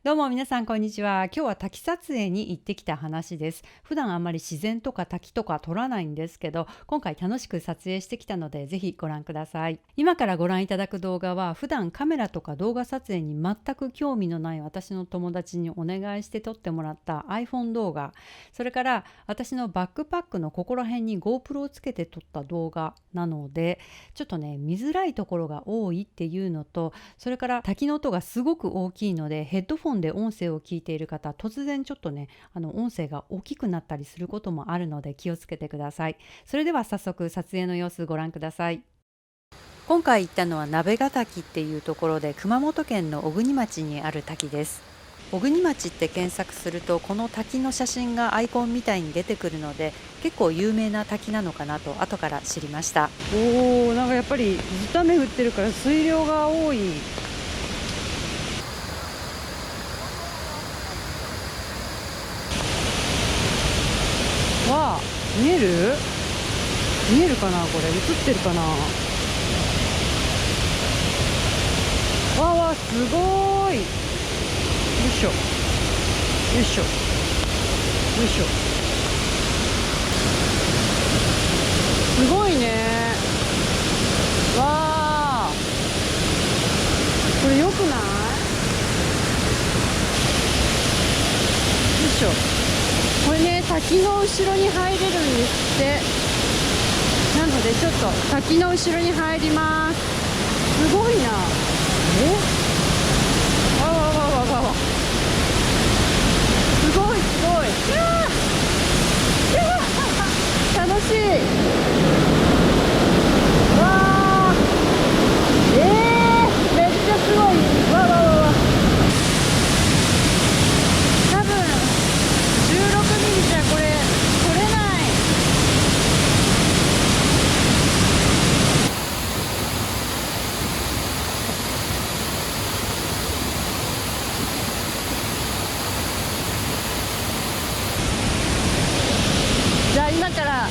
どうも皆さんこんにちは。今日は滝撮影に行ってきた話です。普段あんまり自然とか滝とか撮らないんですけど、今回楽しく撮影してきたのでぜひご覧ください。今からご覧いただく動画は普段カメラとか動画撮影に全く興味のない私の友達にお願いして撮ってもらった iPhone 動画、それから私のバックパックのここら辺に GoPro をつけて撮った動画なので、ちょっとね見づらいところが多いっていうのと、それから滝の音がすごく大きいのでヘッドフォンで音声を聞いている方、突然ちょっとね音声が大きくなったりすることもあるので気をつけてください。それでは早速撮影の様子ご覧ください。今回行ったのは鍋ヶ滝っていうところで、熊本県の小国町にある滝です。小国町って検索するとこの滝の写真がアイコンみたいに出てくるので、結構有名な滝なのかなと後から知りました。なんかやっぱりずっと雨降ってるから水量が多い。わあ、見えるかな、これ映ってるかな。わあわあ、すごーい。よいしょよいしょよいしょ。すごいね。わあ、これよくない？よいしょ。これね、滝の後ろに入れるんですって。なのでちょっと滝の後ろに入ります。すごいな。わわわわわわ。すごいすごい。楽しい。わあ、めっちゃすごい。わわわわ。多分16ミリじゃこれ撮れない。じゃあ今から、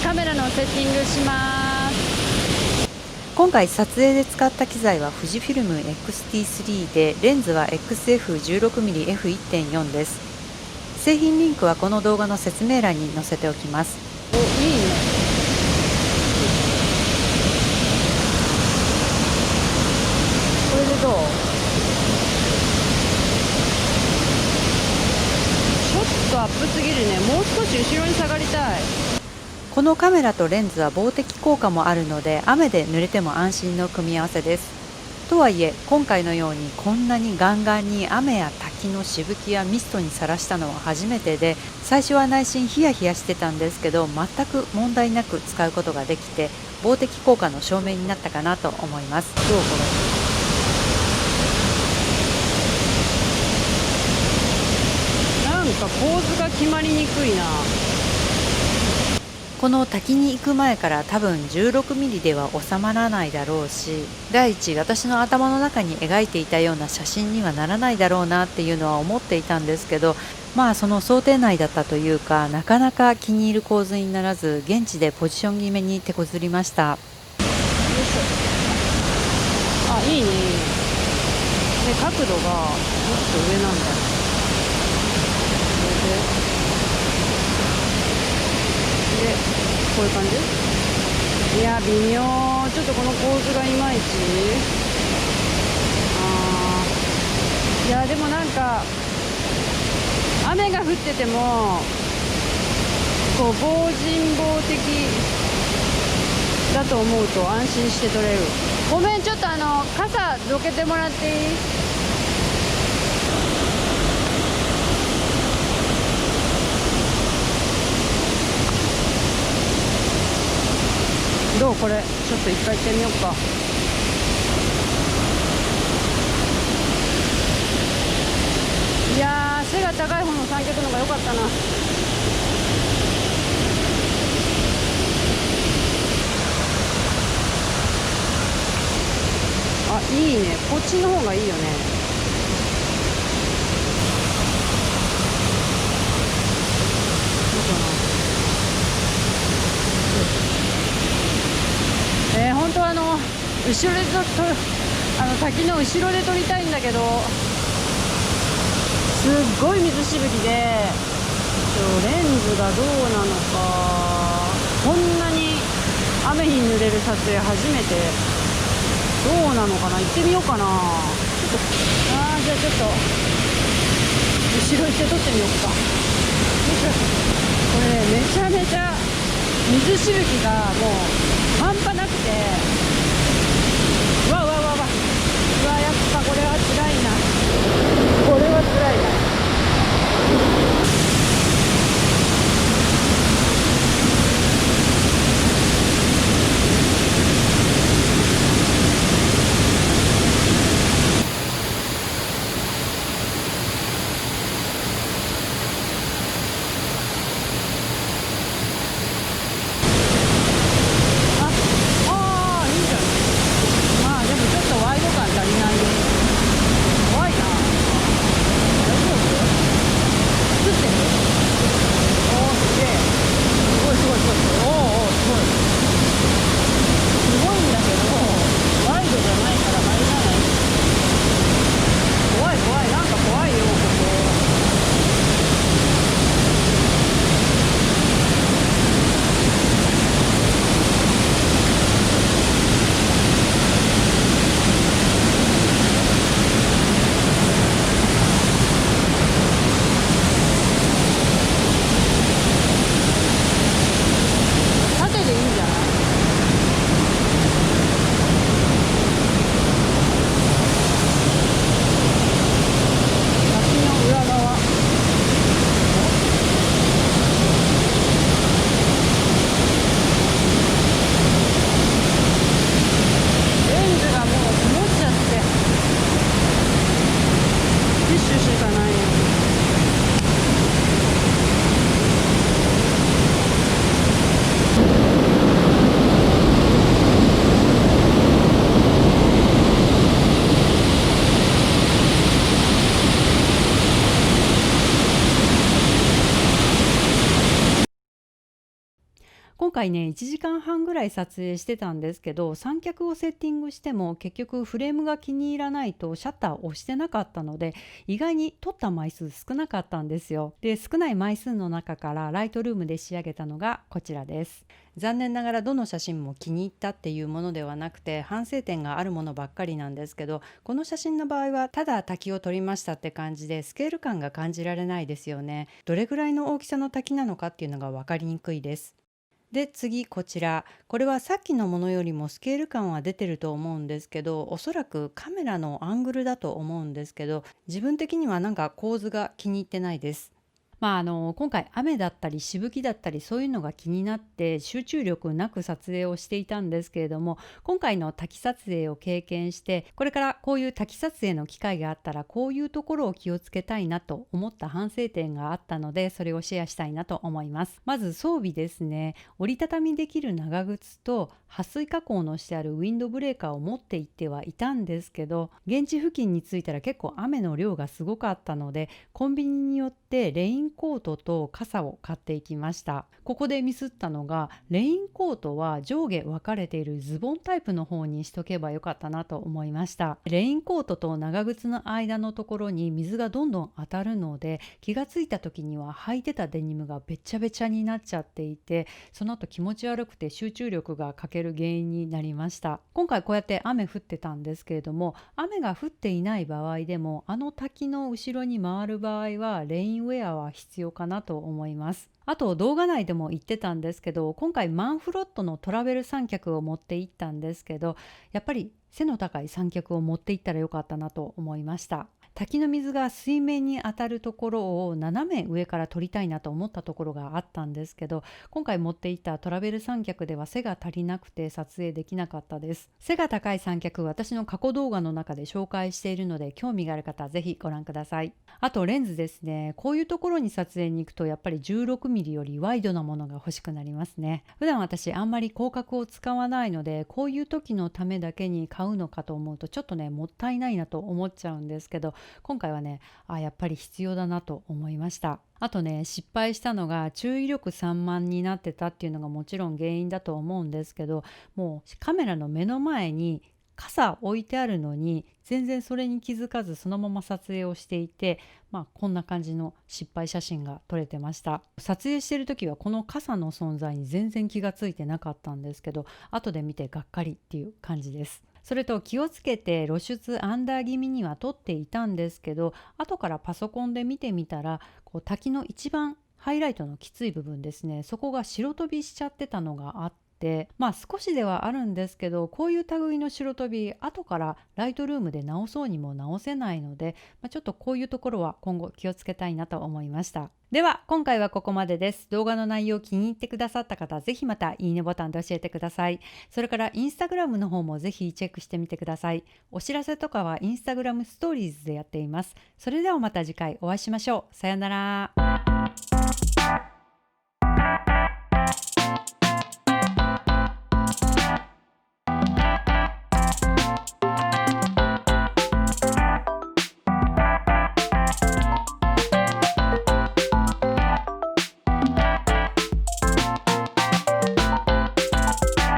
カメラのセッティングします。今回撮影で使った機材は富士フィルム X-T3 で、レンズは XF16mmF1.4 です。製品リンクはこの動画の説明欄に載せておきます。お、いいね。これでどう？ちょっとアップすぎるね。もう少し後ろに下がりたい。このカメラとレンズは防滴効果もあるので、雨で濡れても安心の組み合わせです。とはいえ今回のようにこんなにガンガンに雨や滝のしぶきやミストにさらしたのは初めてで、最初は内心ヒヤヒヤしてたんですけど、全く問題なく使うことができて、防滴効果の証明になったかなと思います。どうこれ？なんか構図が決まりにくいな。この滝に行く前から多分16ミリでは収まらないだろうし、第一私の頭の中に描いていたような写真にはならないだろうなっていうのは思っていたんですけど、まあその想定内だったというか、なかなか気に入る構図にならず、現地でポジション決めに手こずりました。よいしょ。あ、いいねいいね。で角度がもっと上なんだ。でこういう感じ。いや微妙。ちょっとこの構図がいまいち。いやでもなんか雨が降っててもこう防塵防的だと思うと安心して撮れる。ごめん、ちょっと傘どけてもらっていい？どうこれ、ちょっと一回行ってみようか。いやー、背が高い方の三脚の方が良かったな。あ、いいね。こっちの方がいいよね。どうかな。本当は後ろで滝の後ろで撮りたいんだけど、すっごい水しぶきで、レンズがどうなのか、こんなに雨に濡れる撮影初めて。どうなのかな、行ってみようかな。じゃあちょっと後ろ行って撮ってみようか。これね、めちゃめちゃ水しぶきがもう半端なくて、うわ、やっぱこれは辛いな。これは辛いな。いいじゃん。まあでもちょっとワイド感足りないね。怖いな。大丈夫？映ってる？すげえ。すごい。すごい。すごいんだけど、ワイドじゃないから入らない。怖い。なんか怖いよ、ここ。縦でいいんじゃない？滝の裏側。レンズがもう曇っちゃって、ティッシュしかないよ。今回ね1時間半ぐらい撮影してたんですけど、三脚をセッティングしても結局フレームが気に入らないとシャッターを押してなかったので、意外に撮った枚数少なかったんですよ。で、少ない枚数の中からライトルームで仕上げたのがこちらです。残念ながらどの写真も気に入ったっていうものではなくて、反省点があるものばっかりなんですけど、この写真の場合はただ滝を撮りましたって感じでスケール感が感じられないですよね。どれぐらいの大きさの滝なのかっていうのが分かりにくいです。で次こちら、これはさっきのものよりもスケール感は出てると思うんですけど、おそらくカメラのアングルだと思うんですけど、自分的にはなんか構図が気に入ってないです。今回雨だったりしぶきだったりそういうのが気になって集中力なく撮影をしていたんですけれども、今回の滝撮影を経験して、これからこういう滝撮影の機会があったらこういうところを気をつけたいなと思った反省点があったので、それをシェアしたいなと思います。まず装備ですね。折りたたみできる長靴と撥水加工のしてあるウィンドブレーカーを持って行ってはいたんですけど、現地付近に着いたら結構雨の量がすごかったので、コンビニによってレインコートと傘を買っていきました。ここでミスったのが、レインコートは上下分かれているズボンタイプの方にしとけばよかったなと思いました。レインコートと長靴の間のところに水がどんどん当たるので、気がついた時には履いてたデニムがべちゃべちゃになっちゃっていて、その後気持ち悪くて集中力が欠ける原因になりました。今回こうやって雨降ってたんですけれども、雨が降っていない場合でもあの滝の後ろに回る場合はレインウェアは必要かなと思います。あと動画内でも言ってたんですけど、今回マンフロットのトラベル三脚を持って行ったんですけど、やっぱり背の高い三脚を持って行ったらよかったなと思いました。滝の水が水面に当たるところを斜め上から撮りたいなと思ったところがあったんですけど、今回持っていたトラベル三脚では背が足りなくて撮影できなかったです。背が高い三脚、私の過去動画の中で紹介しているので、興味がある方はぜひご覧ください。あとレンズですね。こういうところに撮影に行くとやっぱり 16mm よりワイドなものが欲しくなりますね。普段私あんまり広角を使わないので、こういう時のためだけに買うのかと思うとちょっとねもったいないなと思っちゃうんですけど、今回はねやっぱり必要だなと思いました。あとね、失敗したのが注意力散漫になってたっていうのがもちろん原因だと思うんですけど、もうカメラの目の前に傘置いてあるのに全然それに気づかずそのまま撮影をしていて、こんな感じの失敗写真が撮れてました。撮影してる時はこの傘の存在に全然気がついてなかったんですけど、後で見てがっかりっていう感じです。それと気をつけて露出アンダー気味には撮っていたんですけど、後からパソコンで見てみたら滝の一番ハイライトのきつい部分ですね、そこが白飛びしちゃってたのがあって、少しではあるんですけど、こういう類の白飛び後からライトルームで直そうにも直せないので、ちょっとこういうところは今後気をつけたいなと思いました。では今回はここまでです。動画の内容気に入ってくださった方、ぜひまたいいねボタンで教えてください。それからインスタグラムの方もぜひチェックしてみてください。お知らせとかはインスタグラムストーリーズでやっています。それではまた次回お会いしましょう。さよなら。